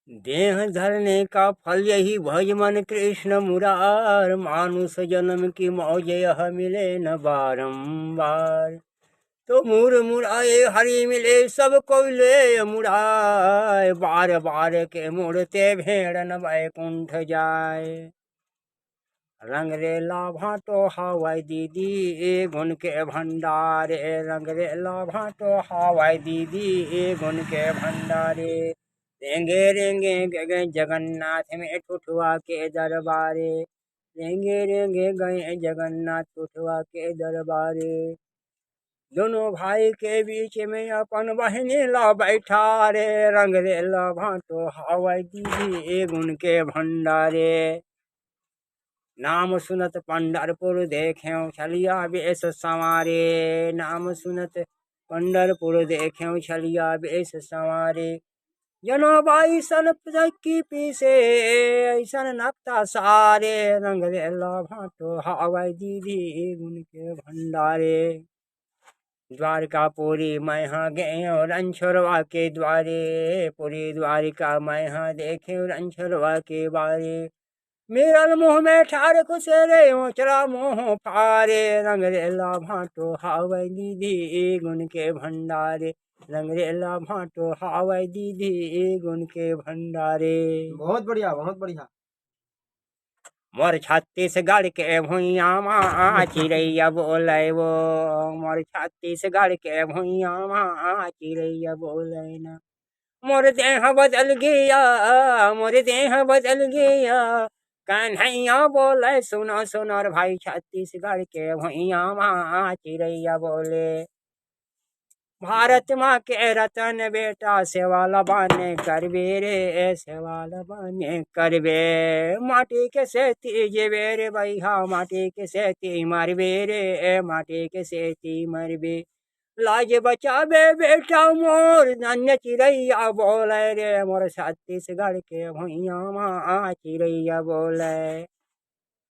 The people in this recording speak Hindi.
देह धरने का फल यही भज मन कृष्ण मुरार, मानुष जन्म की मौज यह मिले न बारंबार। तो मुर मुराए हरि मिले सब को ले मुराए, बार बार के मुड़ते भेड़ न बैकुंठ जाए। रंग रेला भाटो हवाई दीदी ए गुण के भंडारे, रंग रेला भाटो हवाई दीदी ए गुण के भंडारे। रेंगे रेंगे गए जगन्नाथ में ठुठुआ के दरबारे, रेंगे रेंगे गए जगन्नाथ ठुठुआ के दरबारे। दोनों भाई के बीच में अपन बहने ला बैठा रे, रंग रेला भाटो हवाई दीदी ए गुण के भंडारे। नाम सुनत पंढरपुर देख्यो छलिया बेस संवारे, नाम सुनत पंढरपुर देख्यो छलिया बेस संवारे। जनो बाई सन की पीसे ऐसन नक्ता सारे, रंग रेला भाटो हवाई दीदी गुण के भंडारे। द्वारकापुरी मैं हाँ गए रणछोड़वा के द्वारे, पूरी द्वारिका मैं हाँ देखे रणछोड़वा के बारे। मेरल मुँह में ठार खुसरे ओचरा मोह फारे, रंग रेला भाटो हवाई दीदी गुण के भंडारे, रंग रेला भाटो हवाई दीदी गुण के भंडारे। बहुत बढ़िया, बहुत बढ़िया। मोर छत्तीसगढ़ के भुइया माँ चिड़ैया बोले वो, मोर छत्तीसगढ़ के भुइया माँ चिड़ैया बोले ना। मोर देह बदल गया, मोर देह बदल गया, कन्हैया बोले सुनो सुनो रे भाई छत्तीसगढ़ के भुइया माँ चिड़ैया बोले। भारत माँ के रतन बेटा सेवाला बाने करबे रे, सेवाला बाने करबे। माटी के सेती जेबे रे भैया, माटी के सेती मरबे रे, माटी के सेती मरबे। लाज बचाबे बेटा मोर धन्य चिड़ैया बोले रे, मोर छत्तीसगढ़ के भुइया माँ चिड़ैया बोले।